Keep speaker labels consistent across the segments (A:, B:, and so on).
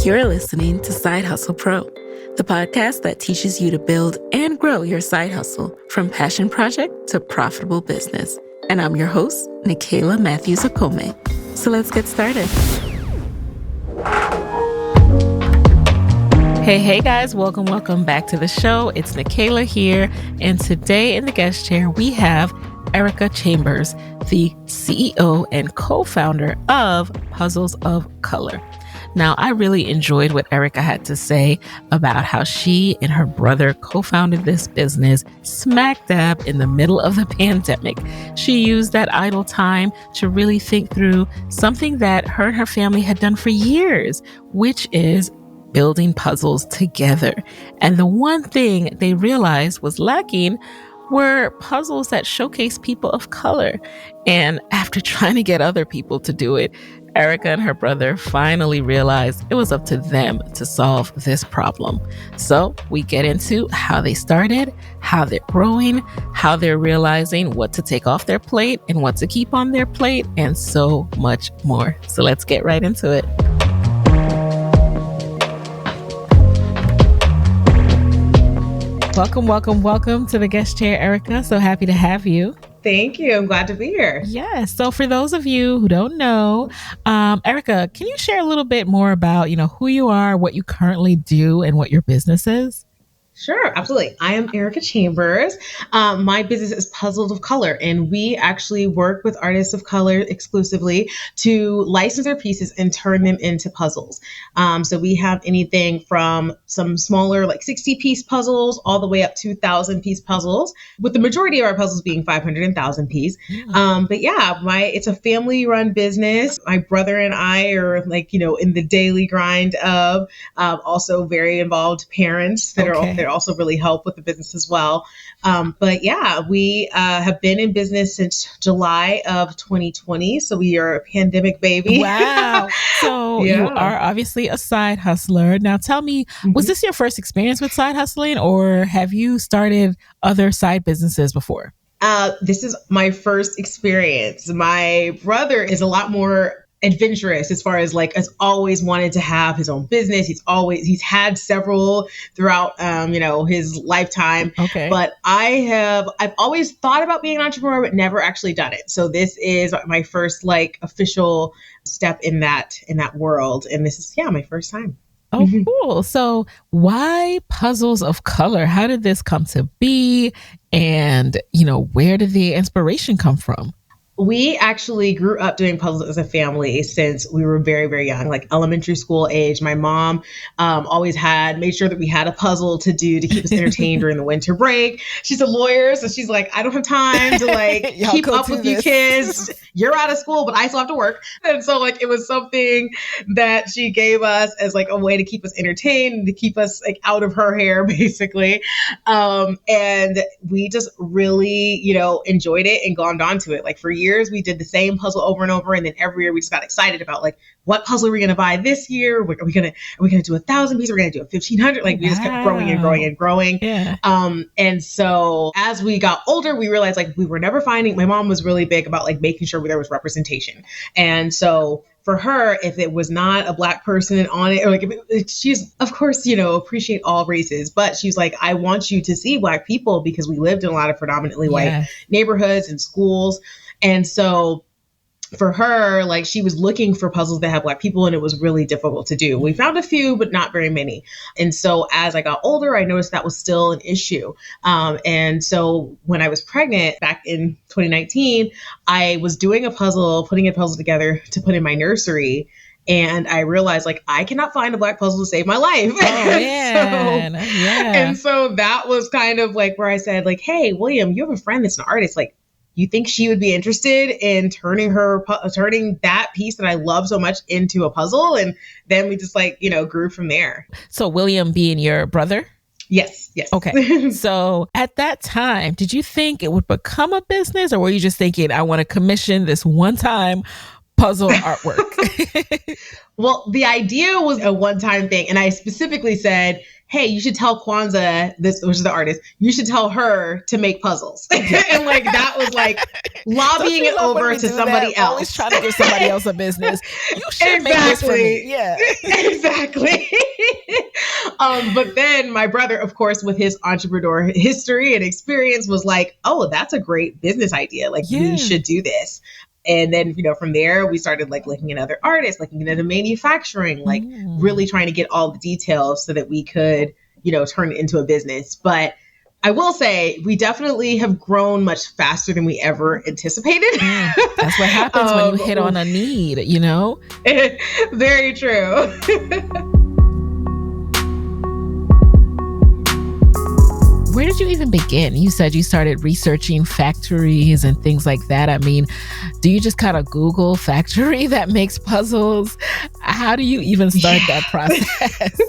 A: You're listening to Side Hustle Pro, the podcast that teaches you to build and grow your side hustle from passion project to profitable business. And I'm your host, Nikayla Matthews-Okome. So let's get started. Hey guys, welcome back to the show. It's Nikayla here. And today in the guest chair, we have Ericka Chambers, the CEO and co-founder of Puzzles of Color. Now, I really enjoyed what Ericka had to say about how she and her brother co-founded this business smack dab in the middle of the pandemic. She used that idle time to really think through something that her and her family had done for years, which is building puzzles together. And the one thing they realized was lacking were puzzles that showcase people of color. And after trying to get other people to do it, Ericka and her brother finally realized it was up to them to solve this problem. So we get into how they started, how they're growing, how they're realizing what to take off their plate and what to keep on their plate, and so much more. So let's get right into it. Welcome to the guest chair, Ericka. So happy to have you.
B: Thank you. I'm glad to be here.
A: Yes. So for those of you who don't know, Ericka, can you share a little bit more about, who you are, what you currently do, and what your business is?
B: Sure, absolutely. I am Ericka Chambers. My business is Puzzles of Color, and we actually work with artists of color exclusively to license their pieces and turn them into puzzles. So we have anything from some smaller, like 60-piece puzzles, all the way up to 1,000-piece puzzles, with the majority of our puzzles being 500 and 1,000-piece. But yeah, it's a family-run business. My brother and I are in the daily grind of also very involved parents that are also really help with the business as well. But yeah, we have been in business since July of 2020. So we are a pandemic baby.
A: Wow. So you are obviously a side hustler. Now tell me, was this your first experience with side hustling, or have you started other side businesses before?
B: This is my first experience. My brother is a lot more adventurous as far as has always wanted to have his own business. He's had several throughout his lifetime.
A: Okay.
B: But I've always thought about being an entrepreneur but never actually done it. So this is my first official step in that world, and this is my first time.
A: Oh, cool. So why Puzzles of Color? How did this come to be? And where did the inspiration come from?
B: We actually grew up doing puzzles as a family since we were very, very young, like elementary school age. My mom always made sure that we had a puzzle to do to keep us entertained during the winter break. She's a lawyer, so she's like, I don't have time to keep up with you kids. You're out of school, but I still have to work. And so it was something that she gave us as a way to keep us entertained and to keep us out of her hair, basically. And we just really, enjoyed it and glommed onto it. For years, we did the same puzzle over and over, and then every year we just got excited about what puzzle are we going to buy this year? Are we going to do 1,000 pieces? We're going to do 1,500. We just kept growing and growing and growing.
A: Yeah.
B: And so as we got older, we realized we were never finding. My mom was really big about making sure there was representation, and so for her, if it was not a Black person on it, or she's, of course, appreciate all races, but she's like, I want you to see Black people because we lived in a lot of predominantly white neighborhoods and schools. And so for her, she was looking for puzzles that had Black people, and it was really difficult to do. We found a few, but not very many. And so as I got older, I noticed that was still an issue. And so when I was pregnant back in 2019, I was doing putting a puzzle together to put in my nursery. And I realized I cannot find a Black puzzle to save my life.
A: Oh, man.
B: And so that was kind of where I said hey, William, you have a friend that's an artist. You think she would be interested in turning that piece that I love so much into a puzzle? And then we just grew from there.
A: So William being your brother?
B: Yes.
A: Okay. So at that time, did you think it would become a business, or were you just thinking, I want to commission this one time puzzle artwork?
B: Well, the idea was a one-time thing. And I specifically said, hey, you should tell Kwanzaa, this, which is the artist, you should tell her to make puzzles. And like, that was like lobbying it over to somebody else.
A: Always trying to give somebody else a business. You should make this for me. Yeah.
B: Exactly. But then my brother, of course, with his entrepreneur history and experience was like, oh, that's a great business idea. Like, we should do this. And then, from there, we started like looking at other artists, looking at the manufacturing, like really trying to get all the details so that we could, turn it into a business. But I will say we definitely have grown much faster than we ever anticipated.
A: That's what happens when you hit on a need,
B: Very true.
A: Where did you even begin? You said you started researching factories and things like that. I mean, do you just kind of Google factory that makes puzzles? How do you even start that process?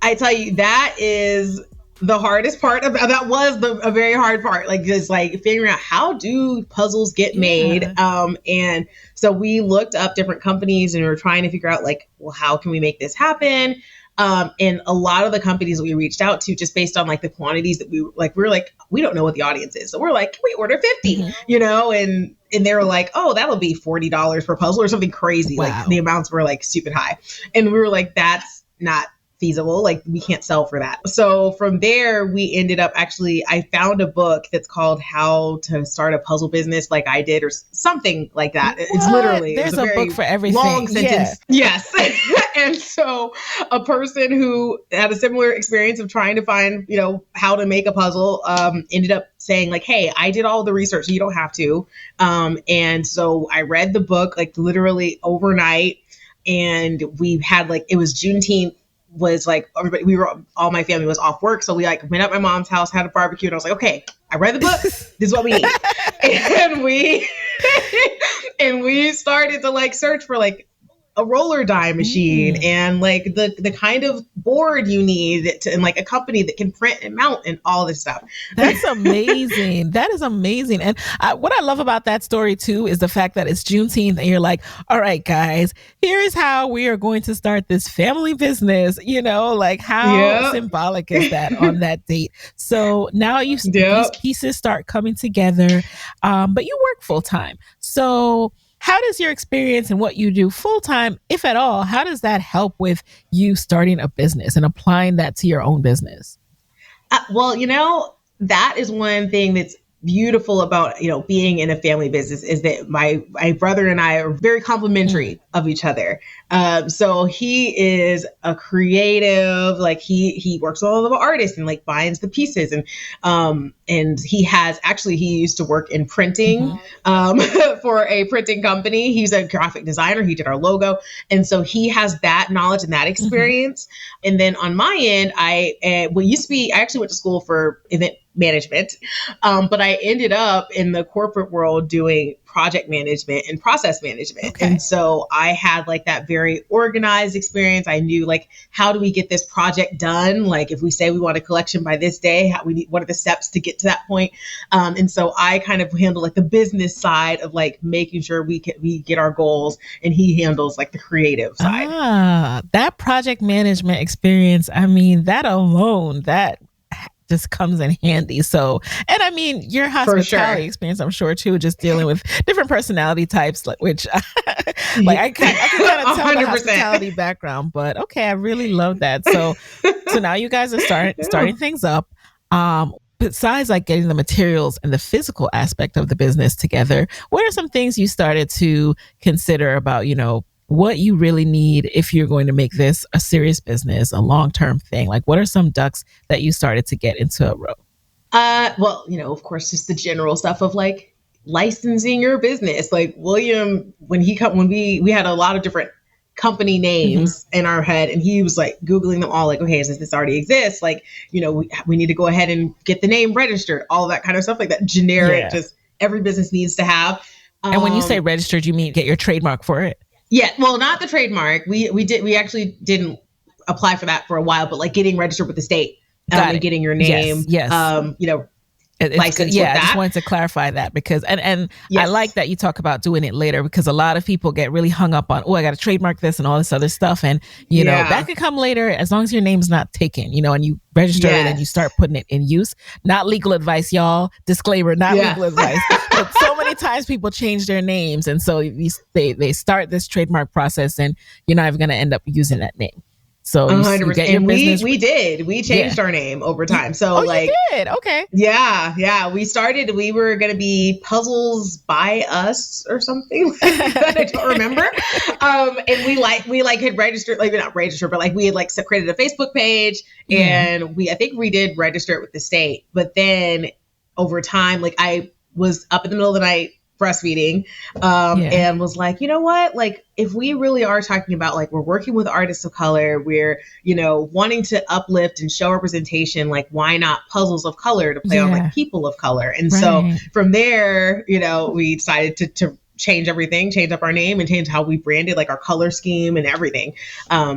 B: I tell you, that is the hardest part. That was a very hard part. Like, just like figuring out how do puzzles get made. And so we looked up different companies and we were trying to figure out like, well, how can we make this happen? And a lot of the companies that we reached out to, just based on like the quantities that we were like, we don't know what the audience is. So we're like, can we order 50, and they were like, oh, that'll be $40 per puzzle or something crazy. Wow. Like the amounts were like stupid high. And we were like, that's not feasible. Like, we can't sell for that. So from there, we ended up I found a book that's called How to Start a Puzzle Business Like I Did, or something like that. What? It's literally,
A: there's a book for everything.
B: Long sentence. Yeah. Yes. And so a person who had a similar experience of trying to find, how to make a puzzle, ended up saying like, hey, I did all the research, so you don't have to. And so I read the book like literally overnight, and we had like, it was Juneteenth, was like everybody, all my family was off work. So we like went up my mom's house, had a barbecue, and I was like, okay, I read the book. This is what we need. And we started to like search for like a roller die machine and like the kind of board you need and like a company that can print and mount and all this stuff.
A: That's amazing. That is amazing. And what I love about that story too is the fact that it's Juneteenth and you're like, all right, guys, here is how we are going to start this family business. Like how symbolic is that on that date? So now these pieces start coming together, but you work full time. So how does your experience and what you do full-time, if at all, how does that help with you starting a business and applying that to your own business?
B: Well, that is one thing that's beautiful about, being in a family business is that my brother and I are very complimentary of each other. So he is a creative, like he works with all of the artists and like binds the pieces. And he used to work in printing, for a printing company. He's a graphic designer. He did our logo. And so he has that knowledge and that experience. And then on my end, I actually went to school for event management. But I ended up in the corporate world doing project management and process management. Okay. And so I had like that very organized experience. I knew like, how do we get this project done? Like if we say we want a collection by this day, what are the steps to get to that point? And so I kind of handle like the business side of like making sure we get our goals, and he handles like the creative side.
A: That project management experience. I mean, that alone, that just comes in handy. So, and I mean, your hospitality experience, I'm sure too, just dealing with different personality types, which like I can kind of tell 100%. The hospitality background, but okay, I really love that. So now you guys are starting things up. Besides like getting the materials and the physical aspect of the business together, what are some things you started to consider about, what you really need if you're going to make this a serious business, a long-term thing? Like, what are some ducks that you started to get into a row?
B: Well, of course, just the general stuff of like licensing your business. Like William, when we had a lot of different company names in our head, and he was like Googling them all, like, okay, since this already exists, like, we need to go ahead and get the name registered, all of that kind of stuff, like that generic, just every business needs to have.
A: And when you say registered, you mean get your trademark for it?
B: Yeah, well, not the trademark. We actually didn't apply for that for a while, but like getting registered with the state and getting your name,
A: yes.
B: license
A: yeah,
B: with that.
A: I just wanted to clarify that because, and
B: Yes.
A: I like that you talk about doing it later because a lot of people get really hung up on, oh, I got to trademark this and all this other stuff. And, you know, that could come later as long as your name's not taken, you know, and you register it and you start putting it in use. Not legal advice, y'all. Disclaimer, not legal advice. But so many times people change their names. And so they start this trademark process and you're not even going to end up using that name. So you get your business.
B: We changed our name over time. So
A: you did? Okay.
B: Yeah. We were going to be Puzzles by Us or something like that. I don't remember. And we had registered, like not registered, but like we had like created a Facebook page and I think we did register it with the state. But then over time, like I was up in the middle of the night breastfeeding and was like, you know what, like if we really are talking about like we're working with artists of color, we're, you know, wanting to uplift and show representation, like why not Puzzles of Color to play on like people of color? And so from there, you know, we decided to change everything, change up our name and change how we branded like our color scheme and everything.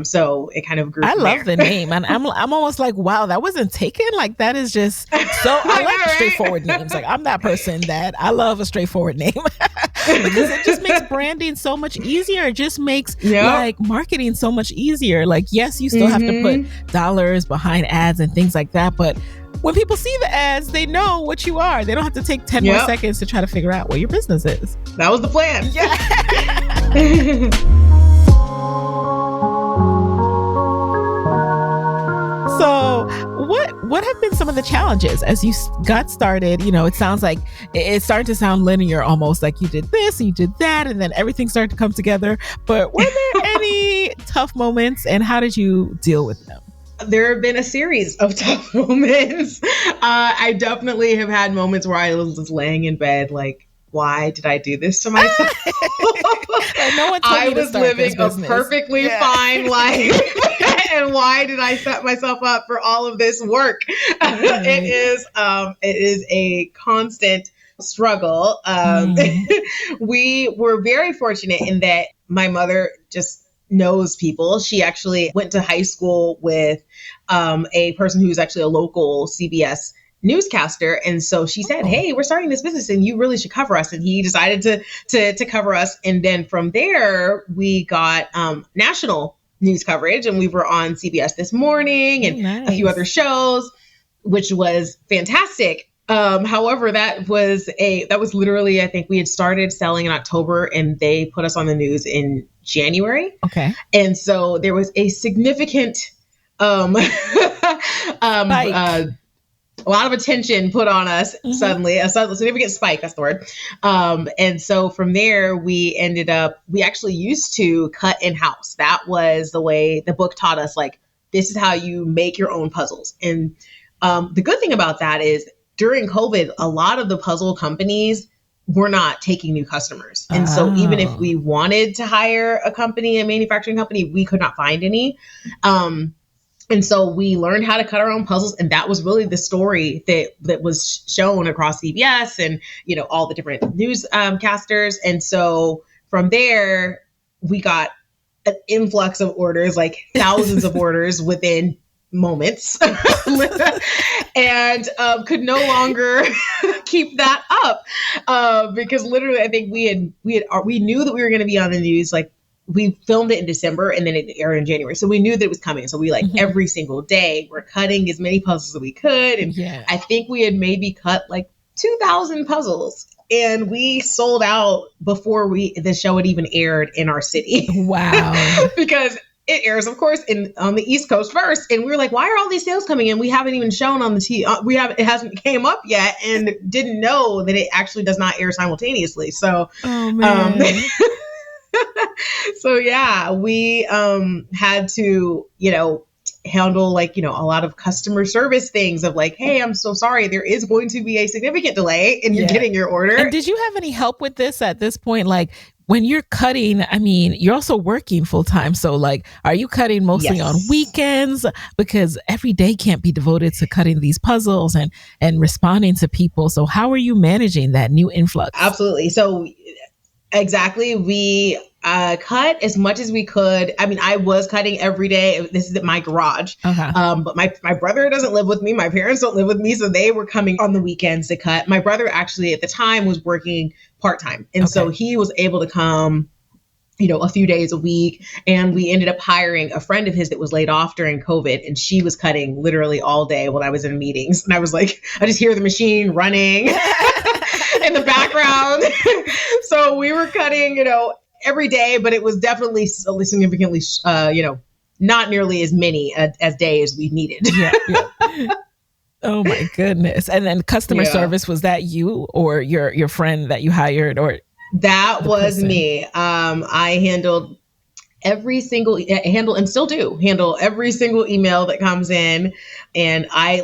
B: So it kind of grew.
A: I love the name. And I'm almost like, wow, that wasn't taken. Like that is just so I like straightforward names. Like I'm that person that I love a straightforward name because it just makes branding so much easier. It just makes like marketing so much easier. Like, yes, you still have to put dollars behind ads and things like that. But when people see the ads, they know what you are. They don't have to take 10 more seconds to try to figure out what your business is.
B: That was the plan.
A: Yeah. So what have been some of the challenges as you got started? You know, it sounds like it started to sound linear almost, like you did this and you did that and then everything started to come together. But were there any tough moments and how did you deal with them?
B: There have been a series of tough moments. I definitely have had moments where I was just laying in bed like, why did I do this to myself?
A: No one told
B: I
A: me to
B: was
A: start
B: living
A: this
B: a perfectly fine life. And why did I set myself up for all of this work? It is a constant struggle. We were very fortunate in that my mother just knows people. She actually went to high school with a person who's actually a local CBS newscaster. And so she said, hey, we're starting this business and you really should cover us. And he decided to cover us. And then from there, we got national news coverage and we were on CBS This Morning and a few other shows, which was fantastic. However, that was literally, I think we had started selling in October and they put us on the news in January.
A: Okay.
B: And so there was a significant, a lot of attention put on us suddenly, a significant spike, that's the word. And so from there, we actually used to cut in-house. That was the way the book taught us, like, this is how you make your own puzzles. And the good thing about that is during COVID, a lot of the puzzle companies were not taking new customers. And so even if we wanted to hire a manufacturing company, we could not find any. And so we learned how to cut our own puzzles. And that was really the story that was shown across CBS and, you know, all the different news casters. And so from there, we got an influx of orders, like thousands of orders within moments and could no longer keep that up because literally I think we knew that we were going to be on the news. Like we filmed it in December and then it aired in January. So we knew that it was coming. So we every single day we're cutting as many puzzles as we could. And I think we had maybe cut like 2,000 puzzles and we sold out before the show had even aired in our city. Wow. Because it airs, of course, on the East Coast first. And we were like, why are all these sales coming in? We haven't even shown on the TV. It hasn't came up yet and didn't know that it actually does not air simultaneously. So, so yeah, we had to, you know, handle like, you know, a lot of customer service things of like, hey, I'm so sorry. There is going to be a significant delay in you getting your order.
A: And did you have any help with this at this point? Like when you're cutting, I mean, you're also working full time. So like, are you cutting mostly on weekends? Because every day can't be devoted to cutting these puzzles and responding to people. So how are you managing that new influx?
B: Absolutely. So exactly. We cut as much as we could. I mean, I was cutting every day. This is at my garage.
A: Okay.
B: But my brother doesn't live with me. My parents don't live with me. So they were coming on the weekends to cut. My brother actually at the time was working part-time. And so he was able to come, a few days a week. And we ended up hiring a friend of his that was laid off during COVID. And she was cutting literally all day when I was in meetings. And I was like, I just hear the machine running in the background. So we were cutting, every day, but it was definitely significantly, not nearly as many as days we needed.
A: Yeah. Oh my goodness. And then customer service, was that you or your friend that you hired, or?
B: That was me. I handled and still do handle every single email that comes in. And I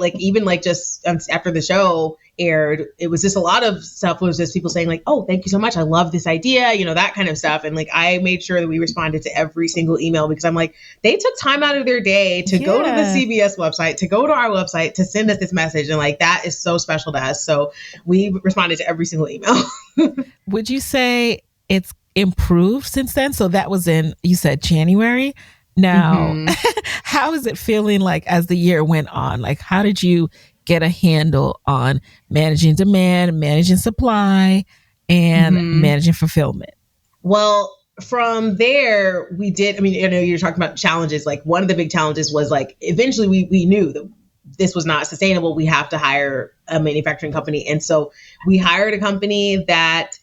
B: just after the show aired, it was just a lot of stuff was just people saying like, oh, thank you so much. I love this idea, that kind of stuff. And like, I made sure that we responded to every single email because I'm like, they took time out of their day to go to the CBS website, to go to our website, to send us this message. And like, that is so special to us. So we responded to every single email.
A: Would you say it's improved since then? So that was you said January. Now, how is it feeling like as the year went on? Like, how did you get a handle on managing demand, managing supply, and managing fulfillment?
B: Well, from there, we did. I mean, I know you're talking about challenges. Like one of the big challenges was like, eventually we knew that this was not sustainable. We have to hire a manufacturing company. And so we hired a company that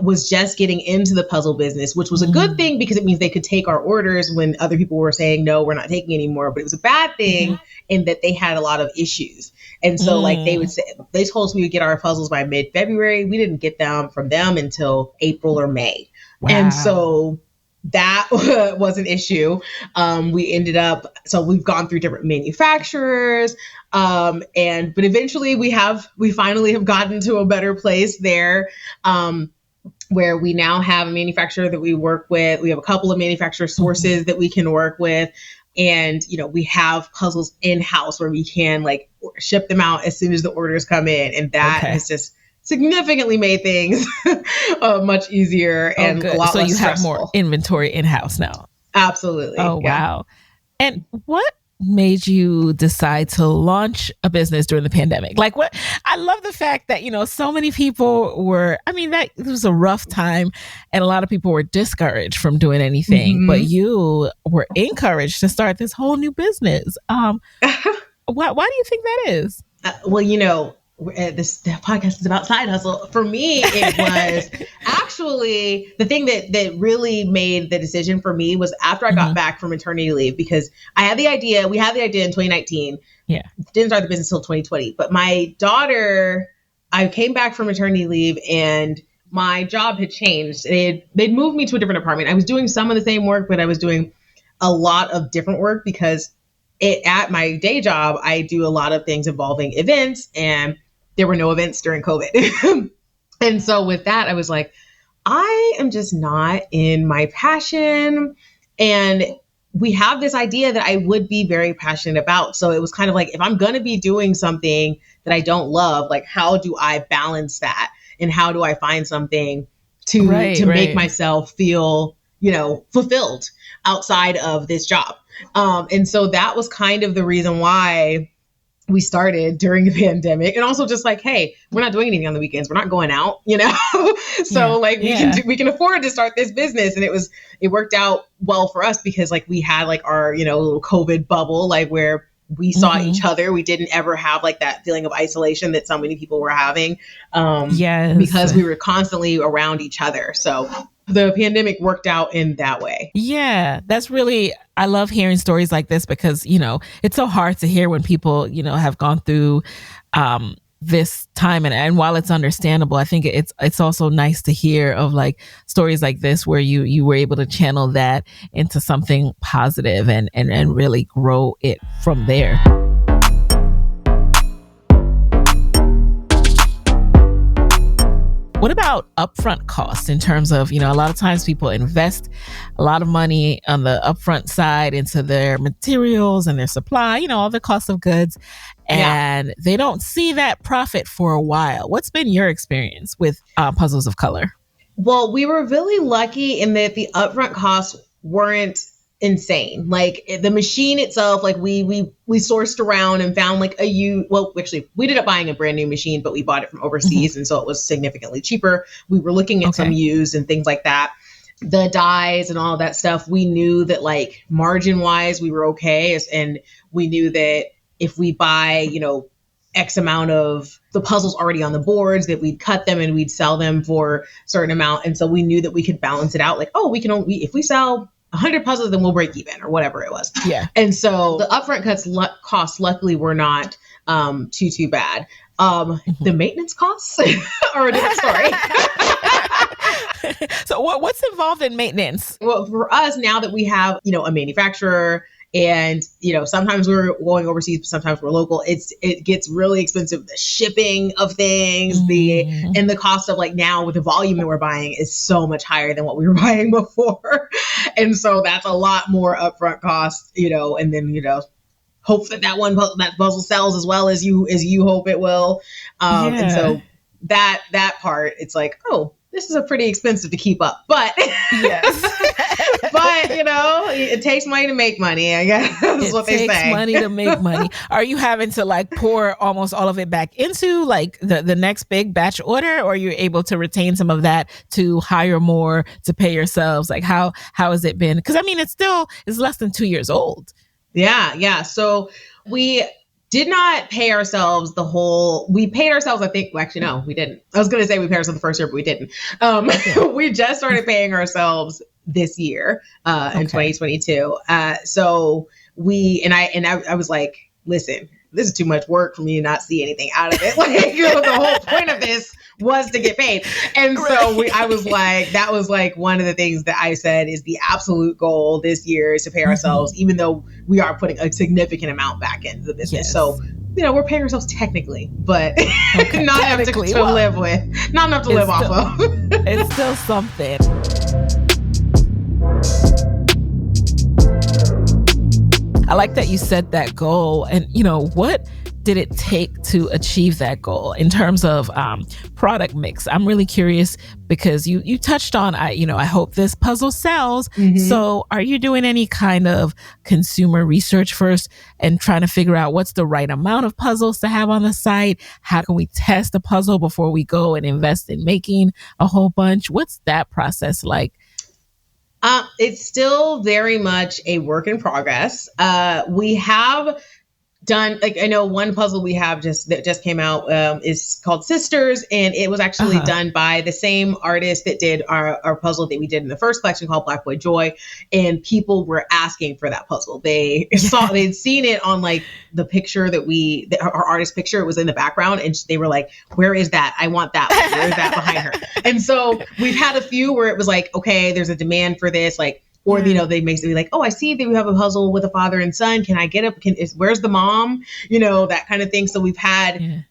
B: was just getting into the puzzle business, which was a good thing because it means they could take our orders when other people were saying, no, we're not taking anymore. But it was a bad thing in that they had a lot of issues. And so like they told us we would get our puzzles by mid-February. We didn't get them from them until April or May. Wow. And so that was an issue. We ended up, so we've gone through different manufacturers. But eventually we finally have gotten to a better place there. Where we now have a manufacturer that we work with. We have a couple of manufacturer sources that we can work with. And, we have puzzles in-house where we can like ship them out as soon as the orders come in. And that has just significantly made things much easier and a lot less stressful. So you have more
A: inventory in-house now.
B: Absolutely.
A: Oh, wow. And what made you decide to launch a business during the pandemic? Like what? I love the fact that, so many people were, that it was a rough time and a lot of people were discouraged from doing anything, but you were encouraged to start this whole new business. Why do you think that is?
B: This podcast is about side hustle. For me, it was actually the thing that really made the decision for me was after I got back from maternity leave, because we had the idea in 2019. Yeah. Didn't start the business until 2020. But my daughter, I came back from maternity leave and my job had changed. They'd moved me to a different department. I was doing some of the same work, but I was doing a lot of different work because at my day job, I do a lot of things involving events, and there were no events during COVID. And so with that, I was like, I am just not in my passion. And we have this idea that I would be very passionate about. So it was kind of like, if I'm going to be doing something that I don't love, like, how do I balance that? And how do I find something to make myself feel, fulfilled outside of this job? And so that was kind of the reason why we started during the pandemic, and also just like, hey, we're not doing anything on the weekends. We're not going out, So we can afford to start this business. And it worked out well for us because like we had like our, little COVID bubble, like where we saw each other. We didn't ever have like that feeling of isolation that so many people were having. Because we were constantly around each other. So the pandemic worked out in that way.
A: Yeah, that's really, I love hearing stories like this because, it's so hard to hear when people, have gone through this time. And while it's understandable, I think it's also nice to hear of like stories like this where you were able to channel that into something positive and really grow it from there. What about upfront costs in terms of, a lot of times people invest a lot of money on the upfront side into their materials and their supply, all the cost of goods, and they don't see that profit for a while. What's been your experience with Puzzles of Color?
B: Well, we were really lucky in that the upfront costs weren't insane. Like the machine itself, like we sourced around and found like well, actually we ended up buying a brand new machine, but we bought it from overseas, and so it was significantly cheaper. We were looking at some used and things like that. The dyes and all of that stuff, we knew that like margin wise we were okay, and we knew that if we buy, X amount of the puzzles already on the boards, that we'd cut them and we'd sell them for a certain amount. And so we knew that we could balance it out. Like, oh, if we sell 100 puzzles, then we'll break even or whatever it was.
A: Yeah.
B: And so the upfront costs luckily were not too bad. The maintenance costs are a different story.
A: So what's involved in maintenance?
B: Well, for us, now that we have, a manufacturer, and, sometimes we're going overseas, but sometimes we're local. It gets really expensive. The shipping of things, and the cost of like now with the volume that we're buying is so much higher than what we were buying before. And so that's a lot more upfront costs, and then, hope that puzzle sells as well as you hope it will. And so that part, it's like, oh, this is a pretty expensive to keep up, but
A: yes.
B: But it takes money to make money, I guess. That's what they say. It
A: takes money to make money. Are you having to like pour almost all of it back into like the next big batch order, or are you able to retain some of that to hire more to pay yourselves? Like how has it been? Because I mean, it's less than 2 years old.
B: Yeah. So we did not pay ourselves we paid ourselves, I think, well, actually, no, we didn't. I was going to say we paid ourselves the first year, but we didn't. We just started paying ourselves this year, in 2022. So I was like, listen, this is too much work for me to not see anything out of it. Like, the whole point of this was to get paid. And so I was like, that was like one of the things that I said is the absolute goal this year is to pay ourselves, even though we are putting a significant amount back into the business. Yes. So, we're paying ourselves technically, but not enough to live with, not enough to live off of.
A: It's still something. I like that you set that goal, and what did it take to achieve that goal in terms of product mix? I'm really curious because you touched on, I hope this puzzle sells. Mm-hmm. So are you doing any kind of consumer research first and trying to figure out what's the right amount of puzzles to have on the site? How can we test a puzzle before we go and invest in making a whole bunch? What's that process like?
B: It's still very much a work in progress. We have done, like, I know one puzzle we have that just came out is called Sisters, and it was actually done by the same artist that did our puzzle that we did in the first collection called Black Boy Joy, and people were asking for that puzzle. They'd seen it on like the picture that our artist picture, it was in the background, and they were like, where is that? I want that one. Where is that behind her? And so we've had a few where it was like, okay, there's a demand for this, like, or, they may be like, oh, I see that you have a puzzle with a father and son. Can I get up? Where's the mom? That kind of thing. So we've had,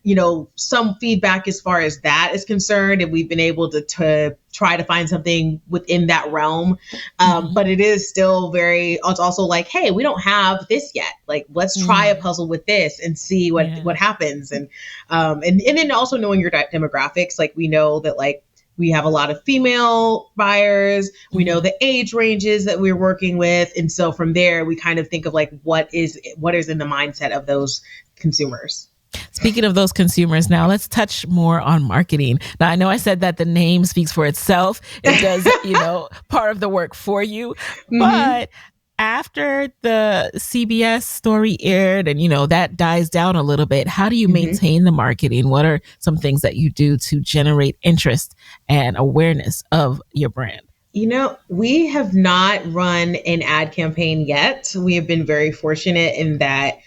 B: some feedback as far as that is concerned. And we've been able to try to find something within that realm. But it is still it's also like, hey, we don't have this yet. Like, let's try a puzzle with this and see what happens. And then also knowing your demographics, like we know that like, we have a lot of female buyers. We know the age ranges that we're working with. And so from there, we kind of think of like, what is in the mindset of those consumers.
A: Speaking of those consumers, now let's touch more on marketing. Now, I know I said that the name speaks for itself. It does, part of the work for you. But after the CBS story aired and, that dies down a little bit, how do you maintain the marketing? What are some things that you do to generate interest and awareness of your brand?
B: We have not run an ad campaign yet. We have been very fortunate in that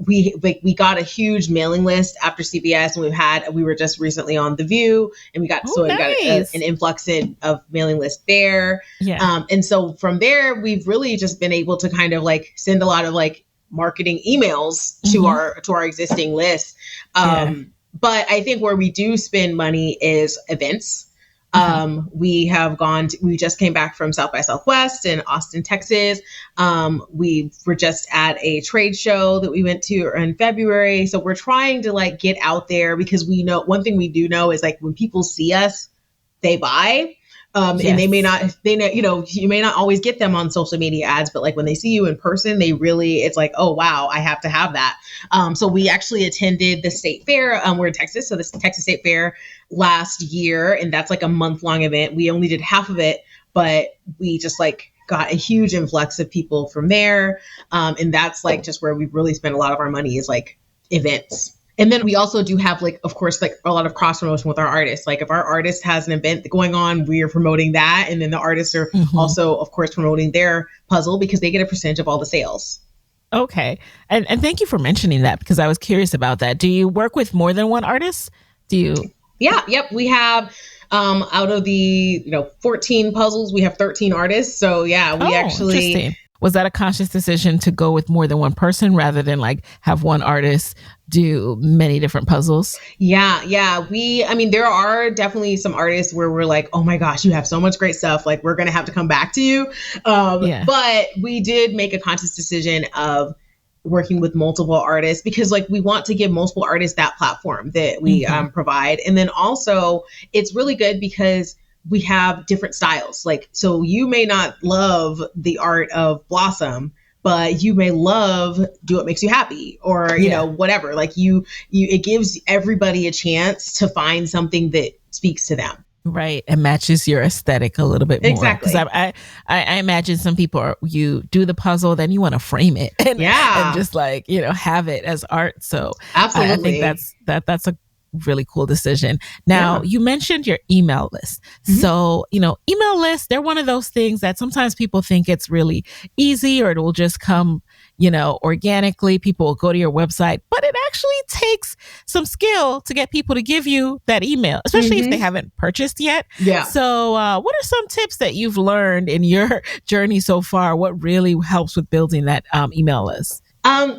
B: we got a huge mailing list after CBS, and we were just recently on The View, and we got an influx of mailing list there. Yeah. And so from there, we've really just been able to kind of like send a lot of like marketing emails to our existing list. But I think where we do spend money is events. We just came back from South by Southwest in Austin, Texas. We were just at a trade show that we went to in February. So we're trying to like get out there because we know one thing we do know is like when people see us, they buy. And they may not, you may not always get them on social media ads, but like when they see you in person, it's like, oh, wow, I have to have that. So we actually attended the state fair. We're in Texas. So this Texas State Fair last year, and that's like a month-long event. We only did half of it, but we just like got a huge influx of people from there. And that's like just where we really spend a lot of our money is like events. And then we also do have like, of course, like a lot of cross promotion with our artists. Like if our artist has an event going on, we are promoting that. And then the artists are also, of course, promoting their puzzle because they get a percentage of all the sales.
A: Okay. And thank you for mentioning that because I was curious about that. Do you work with more than one artist?
B: Yeah. Yep. We have out of the 14 puzzles, we have 13 artists. So yeah, we
A: interesting. Was that a conscious decision to go with more than one person rather than like have one artist do many different puzzles?
B: Yeah. There are definitely some artists where we're like, oh my gosh, you have so much great stuff. Like we're going to have to come back to you. But we did make a conscious decision of working with multiple artists because like we want to give multiple artists that platform that we provide. And then also it's really good because we have different styles. Like, so you may not love the art of Blossom, but you may love Do What Makes You Happy or, whatever. Like it gives everybody a chance to find something that speaks to them.
A: Right. And matches your aesthetic a little bit more.
B: Exactly.
A: Because I imagine some people you do the puzzle, then you want to frame it and just like, have it as art. So
B: absolutely.
A: I think that's a really cool decision. Now, you mentioned your email list. So, email lists, they're one of those things that sometimes people think it's really easy or it will just come, organically. People will go to your website, but it actually takes some skill to get people to give you that email, especially if they haven't purchased yet.
B: Yeah.
A: So, what are some tips that you've learned in your journey so far? What really helps with building that email list?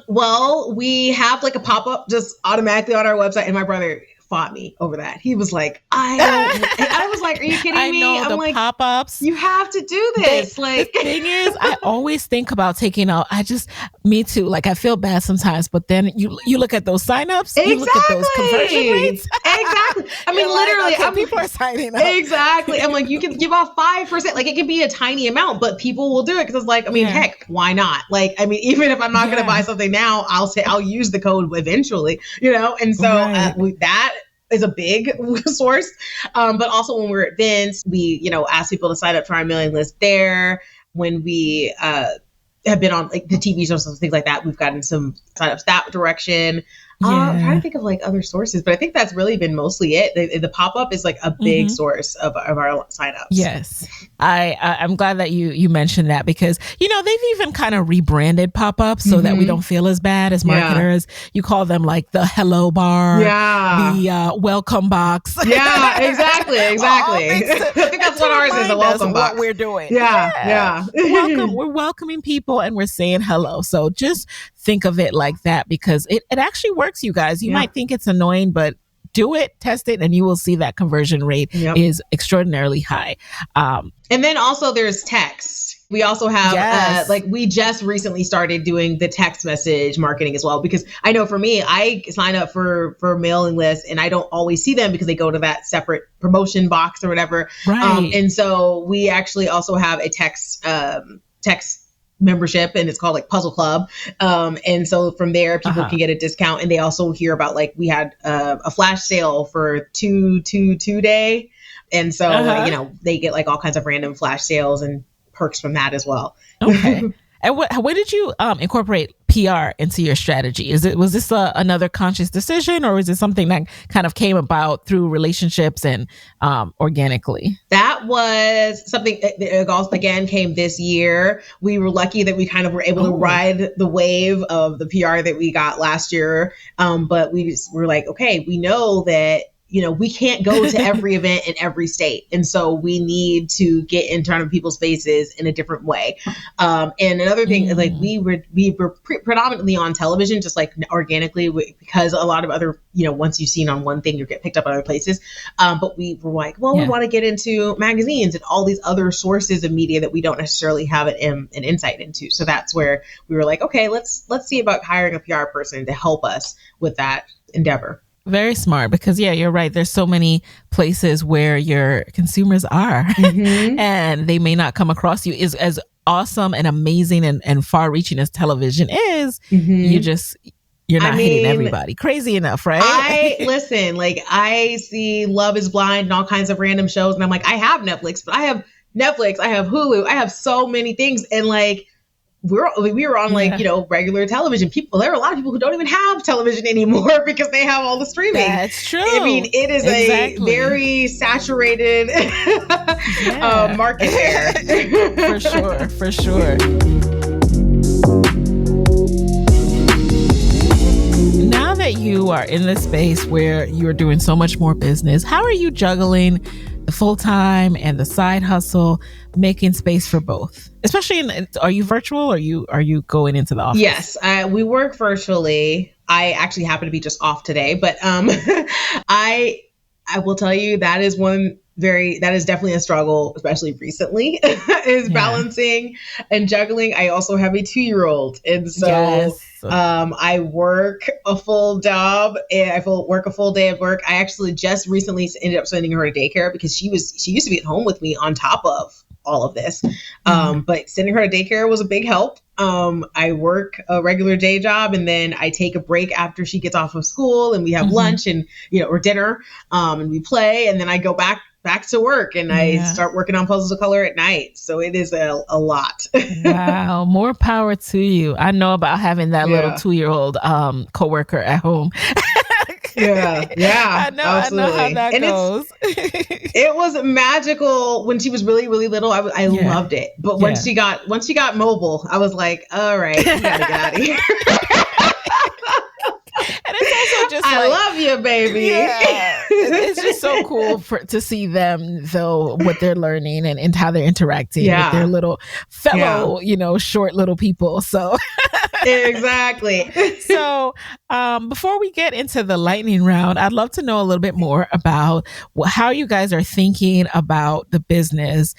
B: Well, we have like a pop-up just automatically on our website, and my brother fought me over that. He was like, I was like, are you kidding me?
A: I know the
B: like,
A: pop-ups.
B: You have to do this.
A: The thing is, I always think about taking out. Me too. Like I feel bad sometimes, but then you look at those signups, you look at those conversion rates.
B: Exactly. I mean, literally,
A: people are signing up.
B: Exactly. I'm like, you can give off 5%. Like it can be a tiny amount, but people will do it because it's like, heck, why not? Like, even if I'm not going to buy something now, I'll use the code eventually, And so that is a big source. But also when we're at events, we, ask people to sign up for our mailing list there. When we have been on like the TV shows and things like that, we've gotten some signups that direction. I'm trying to think of like other sources, but I think that's really been mostly it. The pop-up is like a big source of our signups.
A: Yes. I'm glad that you mentioned that because, they've even kind of rebranded pop-ups so that we don't feel as bad as marketers. You call them like the hello bar, the welcome box.
B: Yeah, exactly. I think that's what ours is, a welcome box.
A: What we're doing.
B: Yeah.
A: We're welcoming people and we're saying hello. So just think of it like that because it actually works, you guys. You might think it's annoying, but do it, test it, and you will see that conversion rate is extraordinarily high.
B: And then also there's text. We also have, we just recently started doing the text message marketing as well, because I know for me, I sign up for mailing lists and I don't always see them because they go to that separate promotion box or whatever.
A: Right.
B: And so we actually also have a text membership, and it's called like Puzzle Club. And so from there, people can get a discount, and they also hear about like we had a flash sale for 2/2/2 day. And so, they get like all kinds of random flash sales and perks from that as well.
A: Okay. And when did you incorporate PR into your strategy? Was this another conscious decision, or was it something that kind of came about through relationships and organically?
B: That was something that also, again, came this year. We were lucky that we kind of were able to ride the wave of the PR that we got last year. But we just were like, okay, we know that we can't go to every event in every state. And so we need to get in front of people's faces in a different way. And another thing is like we were predominantly on television, just like organically, because a lot of other, once you've seen on one thing, you get picked up other places. But we were like, we want to get into magazines and all these other sources of media that we don't necessarily have an insight into. So that's where we were like, okay, let's see about hiring a PR person to help us with that endeavor.
A: Very smart, because you're right. There's so many places where your consumers are and they may not come across you as awesome and amazing and far reaching as television is. You're not hitting everybody crazy enough, right?
B: Listen, like I see Love is Blind and all kinds of random shows, and I'm like, I have Netflix, but I have Hulu, I have so many things, and like we were on like, regular television. There are a lot of people who don't even have television anymore because they have all the streaming.
A: That's true.
B: I mean, it is a very saturated market there.
A: For sure. Now that you are in the space where you're doing so much more business, how are you juggling the full-time and the side hustle, making space for both? Especially are you virtual, or are you going into the office?
B: Yes, we work virtually. I actually happen to be just off today, but I will tell you that is definitely a struggle, especially recently, is balancing and juggling. I also have a 2-year-old. And so I work a full job and I work a full day of work. I actually just recently ended up sending her to daycare because she used to be at home with me on top of all of this. But sending her to daycare was a big help. I work a regular day job, and then I take a break after she gets off of school, and we have lunch and, or dinner, and we play, and then I go back to work, and I start working on Puzzles of Color at night. So it is a lot.
A: Wow. More power to you. I know about having that little 2-year-old coworker at home.
B: I know
A: how that goes.
B: It was magical when she was really, really little. I loved it. But once she got mobile, I was like, all right, we gotta get out of here.
A: And it's also just
B: I love you, baby.
A: Yeah. It's just so cool to see them, though, what they're learning and how they're interacting with their little fellow, short little people. So
B: exactly.
A: So before we get into the lightning round, I'd love to know a little bit more about how you guys are thinking about the business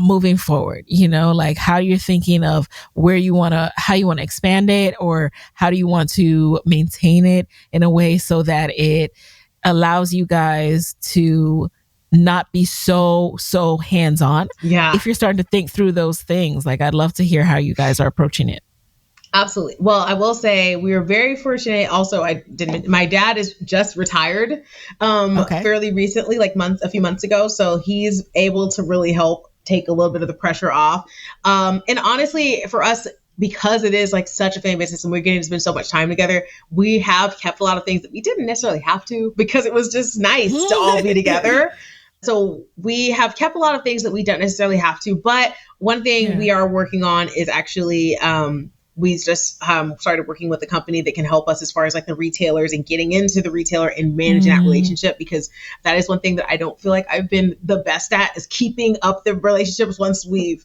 A: moving forward, like how you're thinking of how you want to expand it, or how do you want to maintain it in a way so that it allows you guys to not be so hands-on. If you're starting to think through those things, like I'd love to hear how you guys are approaching it.
B: Absolutely. Well, I will say we were very fortunate. Also, my dad is just retired fairly recently, like a few months ago. So he's able to really help take a little bit of the pressure off. And honestly, for us, because it is like such a family business and we're getting to spend so much time together, we have kept a lot of things that we didn't necessarily have to, because it was just nice to all be together. So we have kept a lot of things that we don't necessarily have to. But one thing we are working on is actually we just started working with a company that can help us as far as like the retailers and getting into the retailer and managing that relationship, because that is one thing that I don't feel like I've been the best at, is keeping up the relationships once we've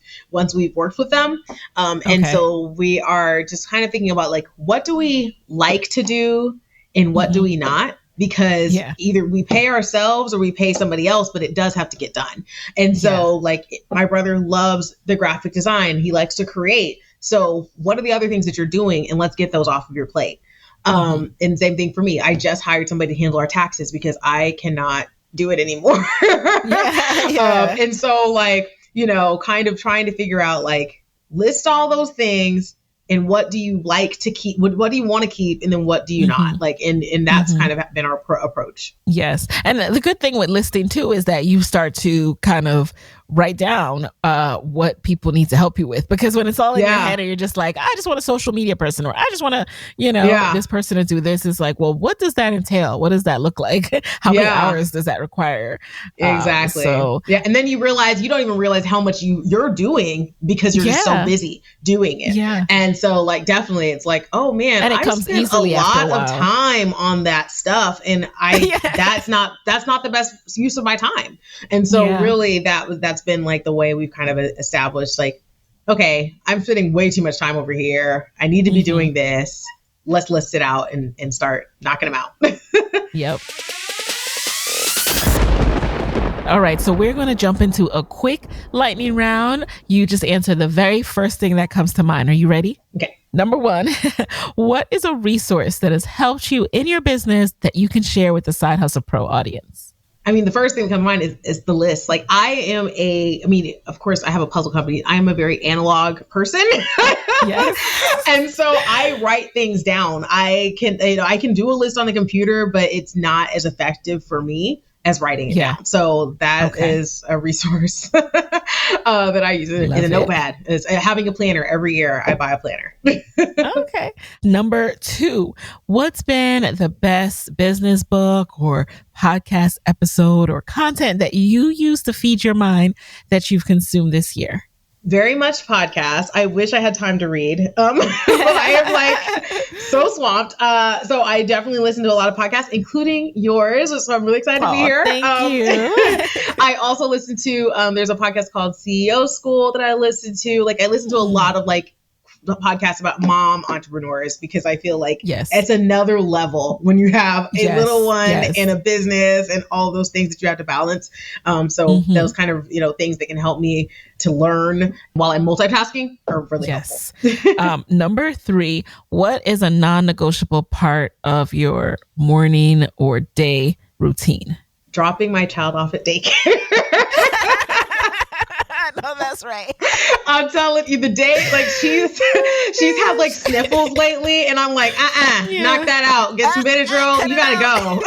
B: worked with them. And so we are just kind of thinking about like, what do we like to do and what do we not? Because either we pay ourselves or we pay somebody else, but it does have to get done. And so like my brother loves the graphic design. He likes to create. So what are the other things that you're doing? And let's get those off of your plate. And same thing for me. I just hired somebody to handle our taxes because I cannot do it anymore. And so like, kind of trying to figure out like, list all those things. And what do you like to keep? What do you want to keep? And then what do you not like? And that's kind of been our approach.
A: Yes. And the good thing with listing too is that you start to kind of write down what people need to help you with, because when it's all in your head and you're just like, I just want a social media person, or I just want to, this person to do this, is like, well, what does that entail? What does that look like? How many hours does that require?
B: Exactly. And then you don't even realize how much you're doing because you're just so busy doing it. And so like, definitely it's like, oh man,
A: and it comes easily
B: a lot of time on that stuff. And that's not the best use of my time. And so really that's been like the way we've kind of established like, okay, I'm spending way too much time over here. I need to be doing this. Let's list it out and start knocking them out.
A: Yep. All right. So we're going to jump into a quick lightning round. You just answer the very first thing that comes to mind. Are you ready?
B: Okay.
A: Number one, what is a resource that has helped you in your business that you can share with the Side Hustle Pro audience?
B: I mean, the first thing that comes to mind is the list. Like of course I have a puzzle company. I am a very analog person.
A: Yes.
B: And so I write things down. I can do a list on the computer, but it's not as effective for me as writing it down. So that is a resource that I use in a notepad. Is having a planner. Every year I buy a planner.
A: Okay. Number two, what's been the best business book or podcast episode or content that you use to feed your mind that you've consumed this year?
B: Very much podcast. I wish I had time to read. But I am like so swamped. So I definitely listen to a lot of podcasts, including yours. So I'm really excited to be here.
A: Thank you.
B: I also listen to, there's a podcast called CEO School that I listen to. Like I listen to a lot of like podcasts about mom entrepreneurs because I feel like it's another level when you have a little one and a business and all those things that you have to balance. So those kind of, things that can help me to learn while I'm multitasking are really helpful.
A: Number three, what is a non-negotiable part of your morning or day routine?
B: Dropping my child off at daycare.
A: No, that's right.
B: I'm telling you, the day, like she's had like sniffles lately, and I'm like, knock that out. Get some Benadryl. You gotta go.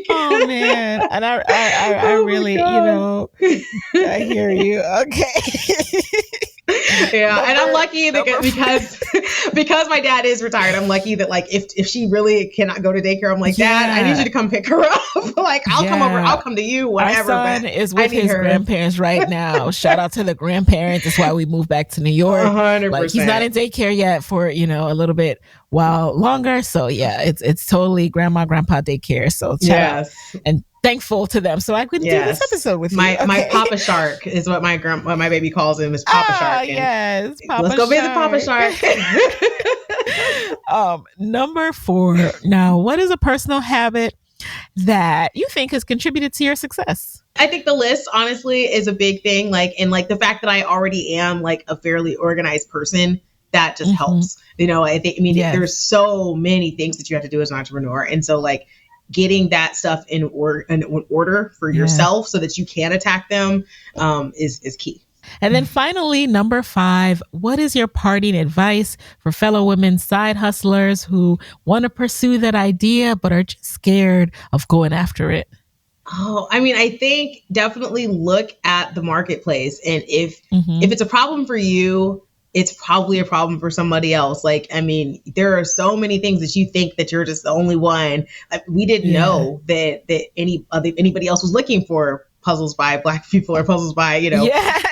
A: Oh man, and I really, I hear you. Okay.
B: Yeah, and I'm lucky that because my dad is retired. I'm lucky that like if she really cannot go to daycare, I'm like, Dad, I need you to come pick her up. Like I'll come over, I'll come to you, whatever.
A: Our son is with his grandparents right now. Shout out to the grandparents. That's why we moved back to New York.
B: 100%.
A: Like he's not in daycare yet for a little bit while longer. So yeah, it's totally grandma, grandpa daycare. So shout out. And thankful to them. So I couldn't do this episode with you.
B: My Papa Shark is what my baby calls him, is Papa Shark.
A: Yes. Papa
B: let's go visit Papa Shark.
A: Number four. Now, what is a personal habit that you think has contributed to your success?
B: I think the list, honestly, is a big thing. And the fact that I already am like a fairly organized person, that just helps. There's so many things that you have to do as an entrepreneur. And so like getting that stuff in order for yourself so that you can attack them is key.
A: And then finally, number five, what is your parting advice for fellow women side hustlers who want to pursue that idea but are just scared of going after it?
B: Oh, I mean, I think definitely look at the marketplace. And if it's a problem for you, it's probably a problem for somebody else. Like, I mean, there are so many things that you think that you're just the only one. We didn't know that anybody else was looking for puzzles by Black people or puzzles by,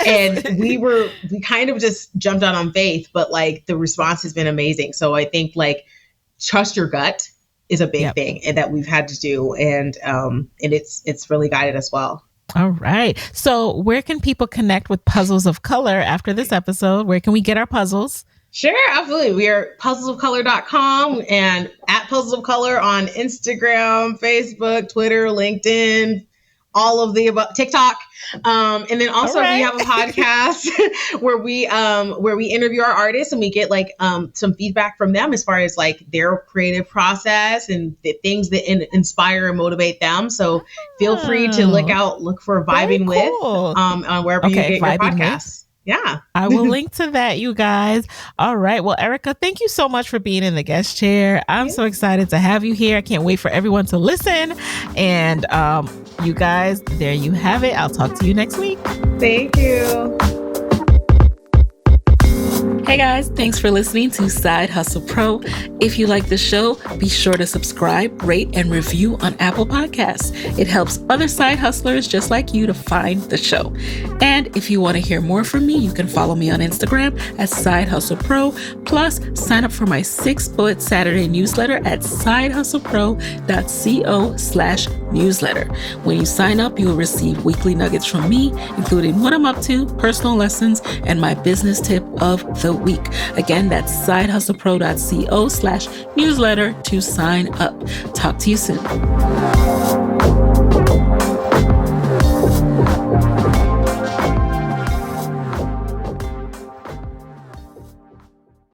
B: and we kind of just jumped out on faith, but like the response has been amazing. So I think like trust your gut is a big thing and that we've had to do. And it's really guided us well.
A: All right. So where can people connect with Puzzles of Color after this episode? Where can we get our puzzles?
B: Sure, absolutely. We are puzzlesofcolor.com and at Puzzles of Color on Instagram, Facebook, Twitter, LinkedIn, all of the above, TikTok. And then also we have a podcast where we interview our artists and we get like some feedback from them as far as like their creative process and the things that inspire and motivate them. So feel free to look for Vibing With on wherever you get your podcasts. Yeah.
A: I will link to that, you guys. All right. Well, Ericka, thank you so much for being in the guest chair. I'm so excited to have you here. I can't wait for everyone to listen. And you guys, there you have it. I'll talk to you next week.
B: Thank you.
A: Hey guys, thanks for listening to Side Hustle Pro. If you like the show, be sure to subscribe, rate, and review on Apple Podcasts. It helps other side hustlers just like you to find the show. And if you want to hear more from me, you can follow me on Instagram at Side Hustle Pro. Plus, sign up for my 6-bullet Saturday newsletter at sidehustlepro.co/newsletter. When you sign up, you will receive weekly nuggets from me, including what I'm up to, personal lessons, and my business tip of the week. Again, that's sidehustlepro.co/newsletter to sign up. Talk to you soon.